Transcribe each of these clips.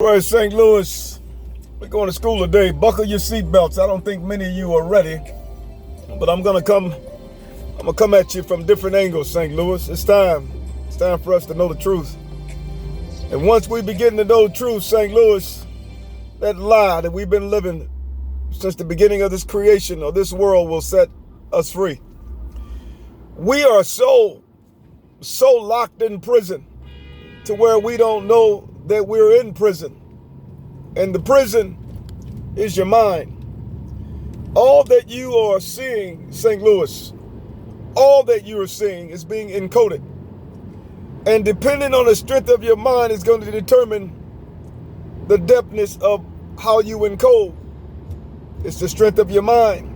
All right, St. Louis, we're going to school today. Buckle your seatbelts. I don't think many of you are ready, but I'm gonna come at you from different angles, St. Louis. It's time for us to know the truth. And once we begin to know the truth, St. Louis, that lie that we've been living since the beginning of this creation or this world will set us free. We are so locked in prison to where we don't know that we're in prison. And the prison is your mind. All that you are seeing, St. Louis, all that you are seeing is being encoded. And depending on the strength of your mind is going to determine the depthness of how you encode. It's the strength of your mind.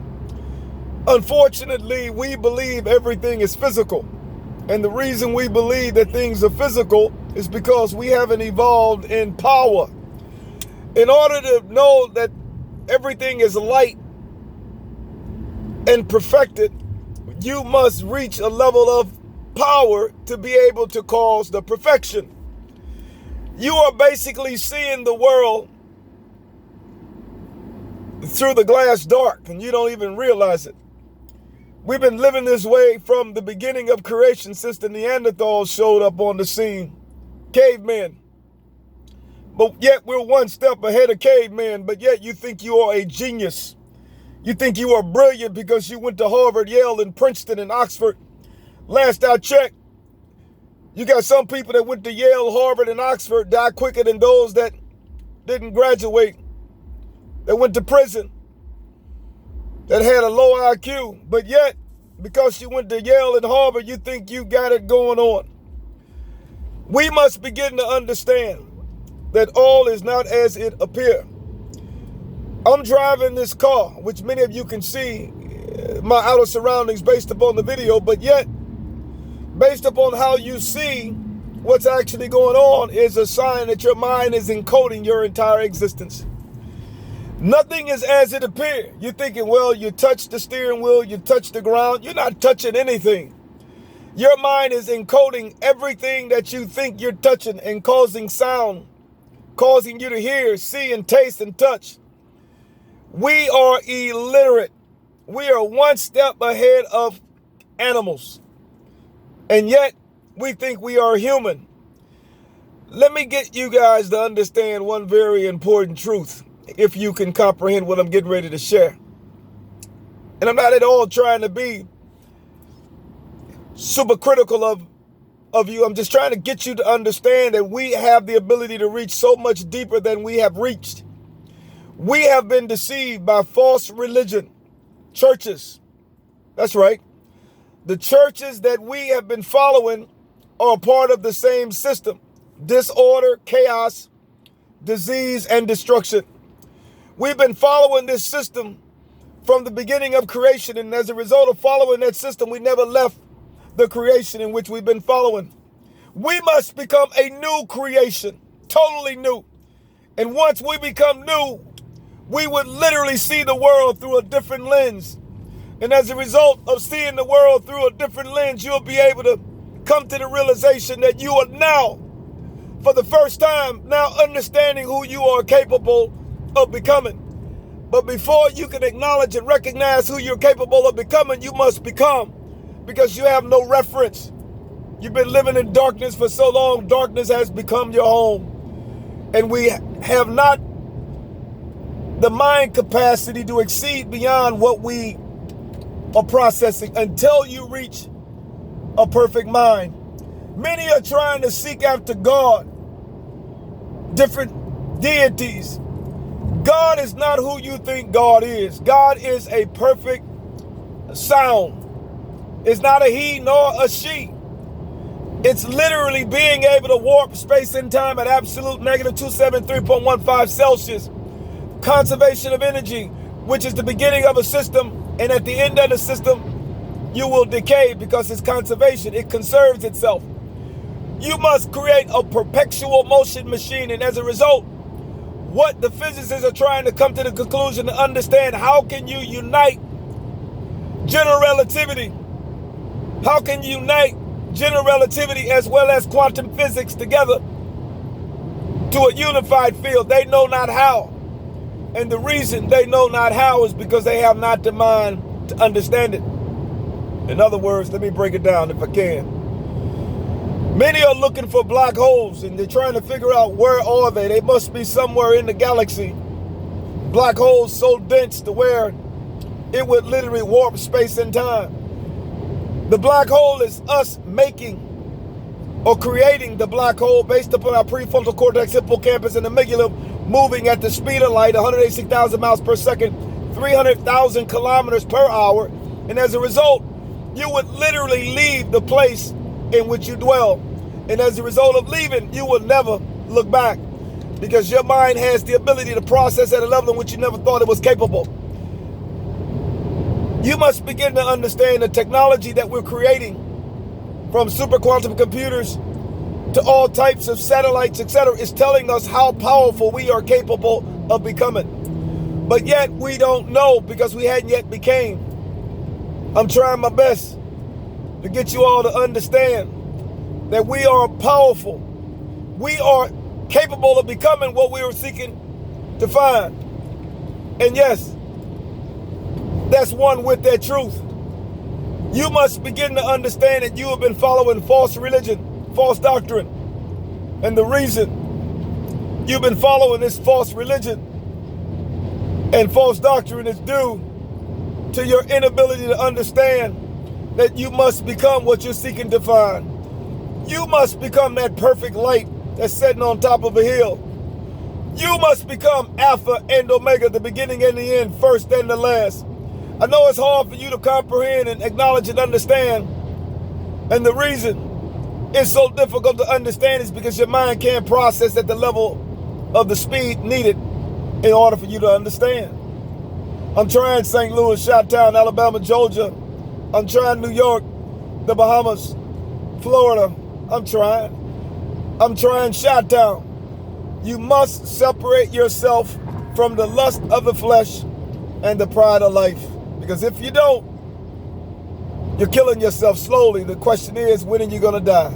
Unfortunately, we believe everything is physical. And the reason we believe that things are physical is because we haven't evolved in power. In order to know that everything is light and perfected, you must reach a level of power to be able to cause the perfection. You are basically seeing the world through the glass dark, and you don't even realize it. We've been living this way from the beginning of creation since the Neanderthals showed up on the scene. Cavemen. But yet we're one step ahead of cavemen, but yet you think you are a genius. You think you are brilliant because you went to Harvard, Yale, and Princeton, and Oxford. Last I checked, you got some people that went to Yale, Harvard, and Oxford die quicker than those that didn't graduate, that went to prison, that had a low IQ. But yet, because you went to Yale and Harvard, you think you got it going on. We must begin to understand that all is not as it appears. I'm driving this car, which many of you can see my outer surroundings based upon the video, but yet, based upon how you see what's actually going on is a sign that your mind is encoding your entire existence. Nothing is as it appears. You're thinking, well, you touch the steering wheel, you touch the ground. You're not touching anything. Your mind is encoding everything that you think you're touching and causing sound, causing you to hear, see, and taste and touch. We are illiterate. We are one step ahead of animals. And yet, we think we are human. Let me get you guys to understand one very important truth, if you can comprehend what I'm getting ready to share. And I'm not at all trying to be super critical of you. I'm just trying to get you to understand that we have the ability to reach so much deeper than we have reached. We have been deceived by false religion, churches. That's right. The churches that we have been following are part of the same system: disorder, chaos, disease, and destruction. We've been following this system from the beginning of creation, and as a result of following that system, we never left the creation in which we've been following. We must become a new creation, totally new. And once we become new, we would literally see the world through a different lens. And as a result of seeing the world through a different lens, you'll be able to come to the realization that you are now, for the first time, now understanding who you are capable of becoming. But before you can acknowledge and recognize who you're capable of becoming, you must become, because you have no reference. You've been living in darkness for so long, darkness has become your home. And we have not the mind capacity to exceed beyond what we are processing until you reach a perfect mind. Many are trying to seek after God, different deities. God is not who you think God is. God is a perfect sound. It's not a he nor a she. It's literally being able to warp space and time at absolute negative 273.15 Celsius. Conservation of energy, which is the beginning of a system, and at the end of the system, you will decay because it's conservation. It conserves itself. You must create a perpetual motion machine, and as a result, what the physicists are trying to come to the conclusion to understand, how can you unite general relativity? How can you unite general relativity as well as quantum physics together to a unified field. They know not how. And the reason they know not how is because they have not the mind to understand it. In other words, let me break it down if I can. Many are looking for black holes and they're trying to figure out where are they. They must be somewhere in the galaxy. Black holes so dense to where it would literally warp space and time. The black hole is us making or creating the black hole based upon our prefrontal cortex, hippocampus, and amygdala moving at the speed of light, 186,000 miles per second, 300,000 kilometers per hour. And as a result, you would literally leave the place in which you dwell. And as a result of leaving, you will never look back because your mind has the ability to process at a level in which you never thought it was capable. You must begin to understand the technology that we're creating, from super quantum computers to all types of satellites, etc., is telling us how powerful we are capable of becoming. But yet we don't know because we hadn't yet became. I'm trying my best to get you all to understand that we are powerful. We are capable of becoming what we are seeking to find. And yes, that's one with that truth. You must begin to understand that you have been following false religion, false doctrine. And the reason you've been following this false religion and false doctrine is due to your inability to understand that you must become what you're seeking to find. You must become that perfect light that's sitting on top of a hill. You must become Alpha and Omega, the beginning and the end, first and the last. I know it's hard for you to comprehend and acknowledge and understand. And the reason it's so difficult to understand is because your mind can't process at the level of the speed needed in order for you to understand. I'm trying St. Louis, Chi-Town, Alabama, Georgia. I'm trying New York, the Bahamas, Florida. I'm trying Chi-Town. You must separate yourself from the lust of the flesh and the pride of life. Because if you don't, you're killing yourself slowly. The question is, when are you going to die?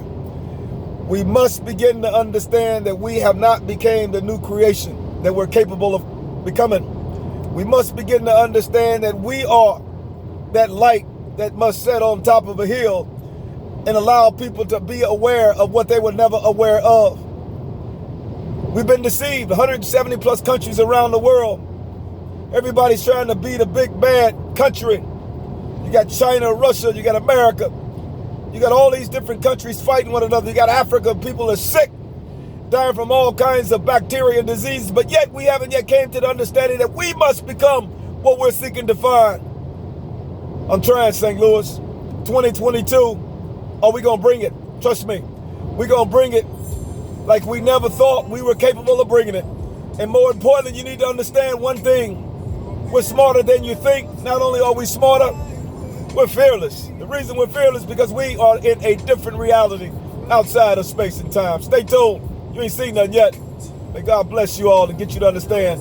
We must begin to understand that we have not become the new creation that we're capable of becoming. We must begin to understand that we are that light that must set on top of a hill and allow people to be aware of what they were never aware of. We've been deceived. 170 plus countries around the world. Everybody's trying to be the big bad country. You got China, Russia, you got America. You got all these different countries fighting one another. You got Africa, people are sick, dying from all kinds of bacteria and diseases. But yet we haven't yet came to the understanding that we must become what we're seeking to find. I'm trying, St. Louis. 2022, are we going to bring it? Trust me, we're going to bring it like we never thought we were capable of bringing it. And more importantly, you need to understand one thing. We're smarter than you think. Not only are we smarter, we're fearless. The reason we're fearless is because we are in a different reality outside of space and time. Stay tuned. You ain't seen nothing yet. May God bless you all and get you to understand.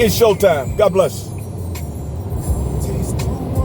It's showtime. God bless.